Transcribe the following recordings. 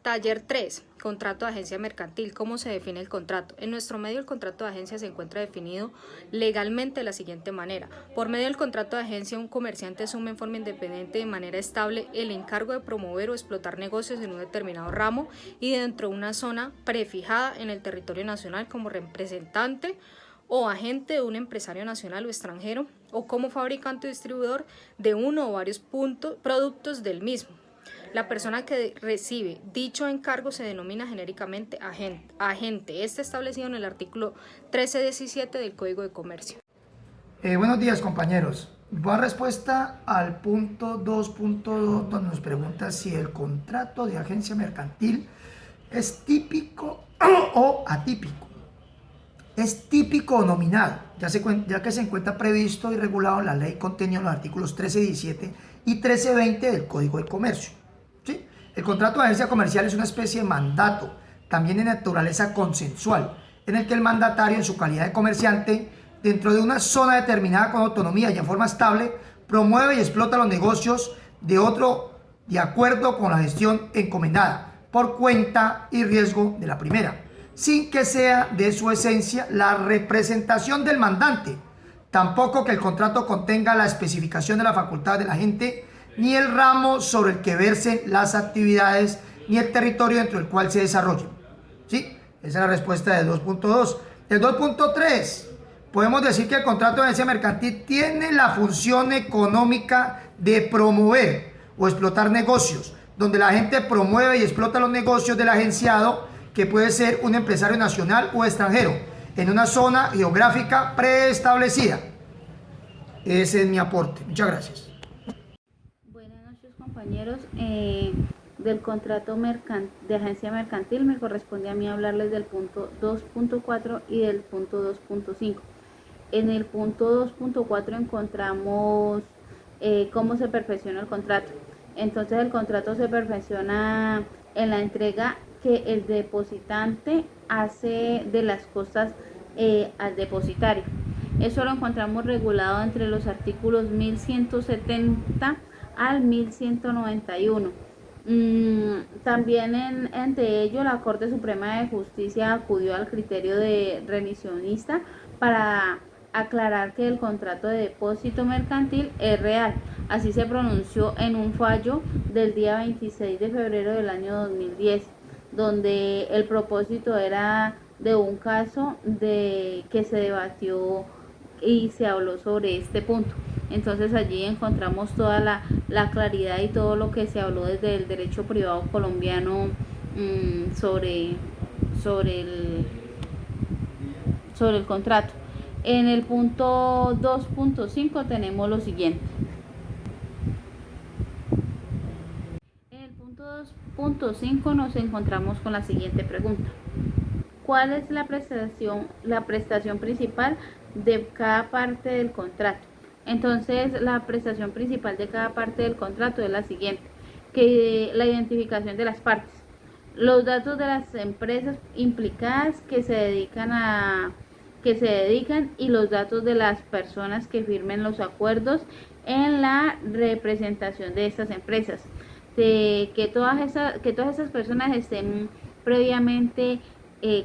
Taller 3. Contrato de agencia mercantil. ¿Cómo se define el contrato? En nuestro medio el contrato de agencia se encuentra definido legalmente de la siguiente manera. Por medio del contrato de agencia, un comerciante asume en forma independiente de manera estable el encargo de promover o explotar negocios en un determinado ramo y dentro de una zona prefijada en el territorio nacional como representante o agente de un empresario nacional o extranjero o como fabricante o distribuidor de uno o varios productos del mismo. La persona que recibe dicho encargo se denomina genéricamente agente. Este establecido en el artículo 1317 del Código de Comercio. Buenos días, compañeros. Voy a respuesta al punto 2.2, donde nos pregunta si el contrato de agencia mercantil es típico o atípico. Es típico o nominal, ya que se encuentra previsto y regulado en la ley contenido en los artículos 1317 y 1320 del Código de Comercio. ¿Sí? El contrato de agencia comercial es una especie de mandato, también de naturaleza consensual, en el que el mandatario, en su calidad de comerciante, dentro de una zona determinada con autonomía y en forma estable, promueve y explota los negocios de otro de acuerdo con la gestión encomendada, por cuenta y riesgo de la primera, sin que sea de su esencia la representación del mandante, tampoco que el contrato contenga la especificación de la facultad del agente, ni el ramo sobre el que versen las actividades, ni el territorio dentro del cual se desarrollen. ¿Sí? Esa es la respuesta del 2.2. El 2.3, podemos decir que el contrato de agencia mercantil tiene la función económica de promover o explotar negocios, donde la gente promueve y explota los negocios del agenciado, que puede ser un empresario nacional o extranjero, en una zona geográfica preestablecida. Ese es mi aporte. Muchas gracias. Buenas noches, compañeros. Del contrato de agencia mercantil me corresponde a mí hablarles del punto 2.4 y del punto 2.5. En el punto 2.4 encontramos cómo se perfecciona el contrato. Entonces el contrato se perfecciona en la entrega que el depositante hace de las cosas al depositario. Eso lo encontramos regulado entre los artículos 1170 al 1191. También entre ello la Corte Suprema de Justicia acudió al criterio de revisionista para aclarar que el contrato de depósito mercantil es real. Así se pronunció en un fallo del día 26 de febrero del año 2010, donde el propósito era de un caso que se debatió y se habló sobre este punto. Entonces allí encontramos toda la claridad y todo lo que se habló desde el derecho privado colombiano sobre el contrato. En el punto 2.5 tenemos lo siguiente. En el punto 2.5 nos encontramos con la siguiente pregunta. ¿Cuál es la prestación principal de cada parte del contrato? Entonces, la prestación principal de cada parte del contrato es la siguiente, que la identificación de las partes, los datos de las empresas implicadas que se dedican y los datos de las personas que firmen los acuerdos en la representación de estas empresas, que todas esas personas estén previamente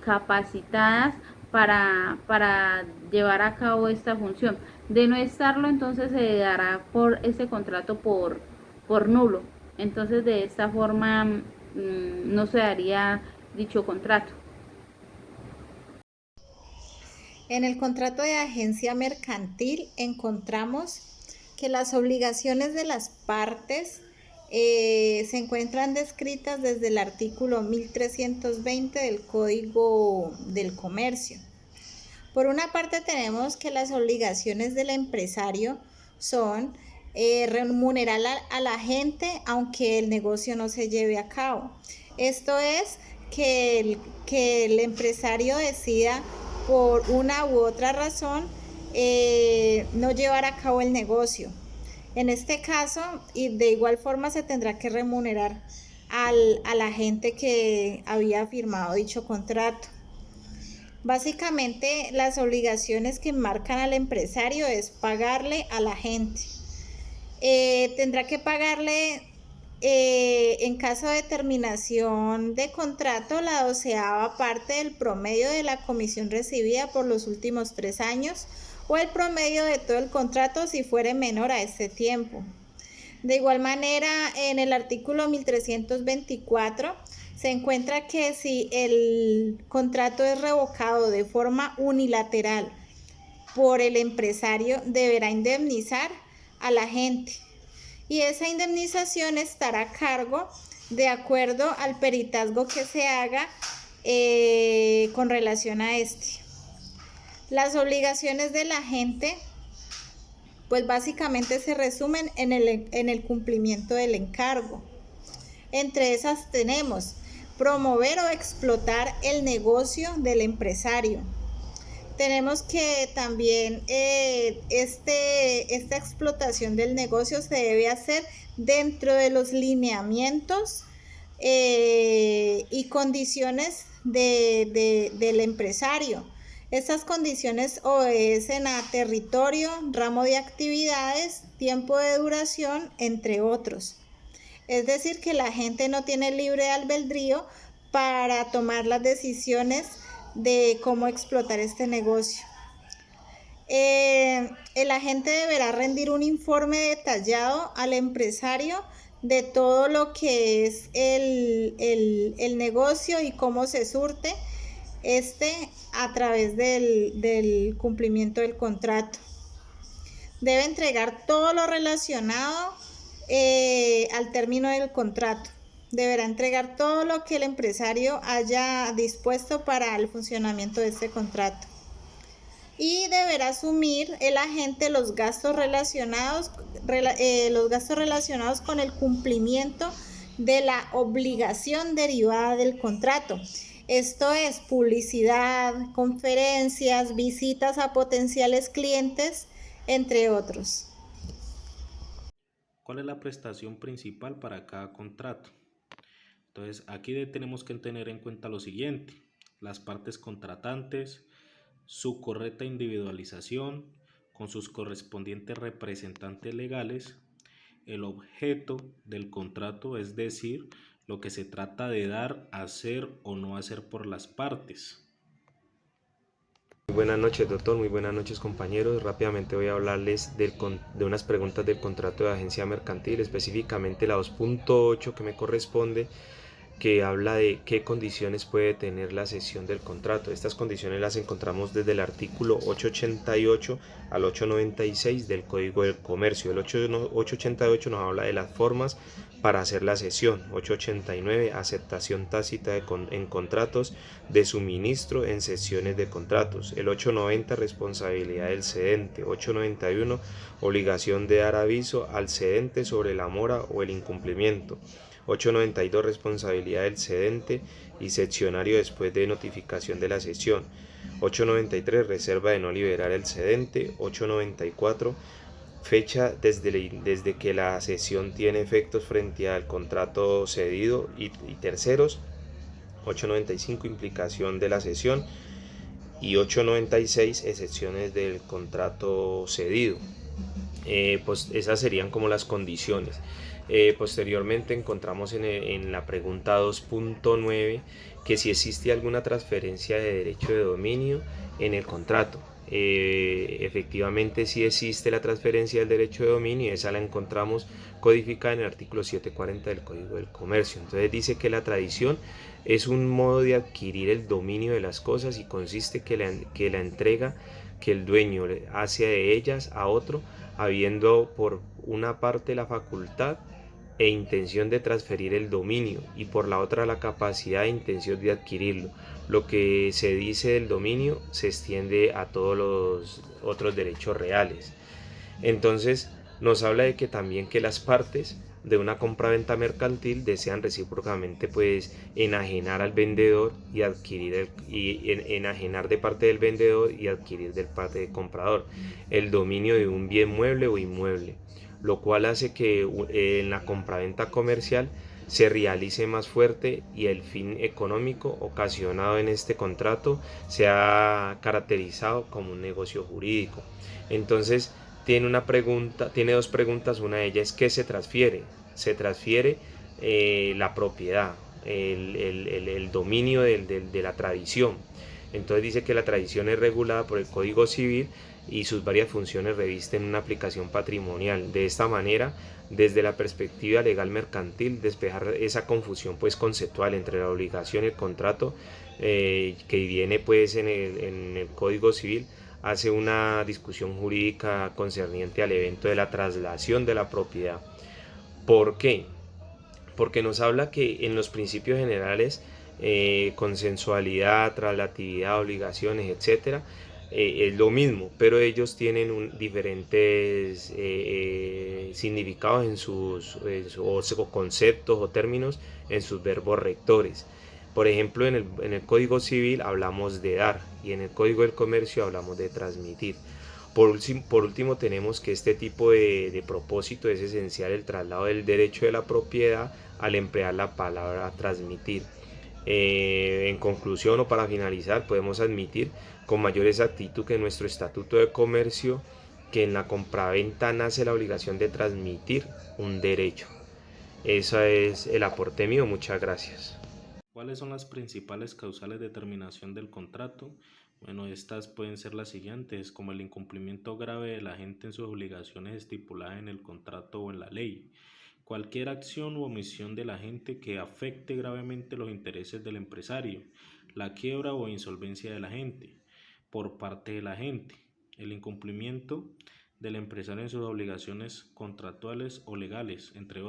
capacitadas para llevar a cabo esta función. De no estarlo, entonces se dará por ese contrato por nulo. Entonces de esta forma no se daría dicho contrato. En el contrato de agencia mercantil encontramos que las obligaciones de las partes se encuentran descritas desde el artículo 1320 del Código del Comercio. Por una parte tenemos que las obligaciones del empresario son remunerar a la gente aunque el negocio no se lleve a cabo. Esto es que el empresario decida por una u otra razón no llevar a cabo el negocio. En este caso, y de igual forma se tendrá que remunerar a la gente que había firmado dicho contrato. Básicamente, las obligaciones que marcan al empresario es pagarle a la gente. Tendrá que pagarle en caso de terminación de contrato, la 12ª parte del promedio de la comisión recibida por los últimos 3 años o el promedio de todo el contrato si fuere menor a este tiempo. De igual manera, en el artículo 1324 se encuentra que si el contrato es revocado de forma unilateral por el empresario, deberá indemnizar a la gente. Y esa indemnización estará a cargo de acuerdo al peritazgo que se haga con relación a este. Las obligaciones de la gente, pues básicamente se resumen en el cumplimiento del encargo. Entre esas tenemos promover o explotar el negocio del empresario. Tenemos que también esta explotación del negocio se debe hacer dentro de los lineamientos y condiciones del empresario. Estas condiciones obedecen a territorio, ramo de actividades, tiempo de duración, entre otros. Es decir, que la gente no tiene libre albedrío para tomar las decisiones de cómo explotar este negocio. El agente deberá rendir un informe detallado al empresario de todo lo que es el negocio y cómo se surte a través del cumplimiento del contrato. Debe entregar todo lo relacionado al término del contrato. Deberá entregar todo lo que el empresario haya dispuesto para el funcionamiento de este contrato. Y deberá asumir el agente los gastos relacionados con el cumplimiento de la obligación derivada del contrato. Esto es publicidad, conferencias, visitas a potenciales clientes, entre otros. ¿Cuál es la prestación principal para cada contrato? Entonces, aquí tenemos que tener en cuenta lo siguiente: las partes contratantes, su correcta individualización con sus correspondientes representantes legales, el objeto del contrato, es decir, lo que se trata de dar, hacer o no hacer por las partes. Muy buenas noches, doctor. Muy buenas noches, compañeros. Rápidamente voy a hablarles de unas preguntas del contrato de agencia mercantil, específicamente la 2.8 que me corresponde, que habla de qué condiciones puede tener la cesión del contrato. Estas condiciones las encontramos desde el artículo 888 al 896 del Código del Comercio. El 888 nos habla de las formas para hacer la cesión. 889, aceptación tácita en contratos de suministro en cesiones de contratos. El 890, responsabilidad del cedente. 891, obligación de dar aviso al cedente sobre la mora o el incumplimiento. 892, responsabilidad del cedente y seccionario después de notificación de la cesión. 893, reserva de no liberar el cedente. 894, fecha desde que la cesión tiene efectos frente al contrato cedido y terceros. 895, implicación de la cesión. Y 896, excepciones del contrato cedido. Pues esas serían como las condiciones. Posteriormente encontramos en la pregunta 2.9 que si existe alguna transferencia de derecho de dominio en el contrato. Efectivamente sí existe la transferencia del derecho de dominio, y esa la encontramos codificada en el artículo 740 del Código del Comercio. Entonces dice que la tradición es un modo de adquirir el dominio de las cosas y consiste que la entrega que el dueño hace de ellas a otro, habiendo por una parte la facultad e intención de transferir el dominio y por la otra la capacidad e intención de adquirirlo. Lo que se dice del dominio se extiende a todos los otros derechos reales. Entonces nos habla de que también que las partes de una compraventa mercantil desean recíprocamente pues enajenar al vendedor y adquirir enajenar de parte del vendedor y adquirir de parte del comprador el dominio de un bien mueble o inmueble, lo cual hace que en la compraventa comercial se realice más fuerte y el fin económico ocasionado en este contrato sea caracterizado como un negocio jurídico. Entonces tiene dos preguntas. Una de ellas es ¿qué se transfiere? Se transfiere la propiedad, el dominio de la tradición. Entonces dice que la tradición es regulada por el Código Civil y sus varias funciones revisten una aplicación patrimonial. De esta manera, desde la perspectiva legal mercantil, despejar esa confusión pues conceptual entre la obligación y el contrato que viene pues en el Código Civil, hace una discusión jurídica concerniente al evento de la traslación de la propiedad. ¿Por qué? Porque nos habla que en los principios generales, consensualidad, traslatividad, obligaciones, etcétera, es lo mismo, pero ellos tienen diferentes significados o conceptos o términos en sus verbos rectores. Por ejemplo, en el Código Civil hablamos de dar y en el Código del Comercio hablamos de transmitir. Por último, tenemos que este tipo de propósito es esencial el traslado del derecho de la propiedad al emplear la palabra transmitir. En conclusión o para finalizar, podemos admitir con mayor exactitud que en nuestro Estatuto de Comercio que en la compraventa nace la obligación de transmitir un derecho. Ese es el aporte mío, muchas gracias. ¿Cuáles son las principales causales de terminación del contrato? Bueno, estas pueden ser las siguientes, como el incumplimiento grave del agente en sus obligaciones estipuladas en el contrato o en la ley, cualquier acción u omisión del agente que afecte gravemente los intereses del empresario, la quiebra o insolvencia del agente por parte del agente, el incumplimiento del empresario en sus obligaciones contractuales o legales, entre otros.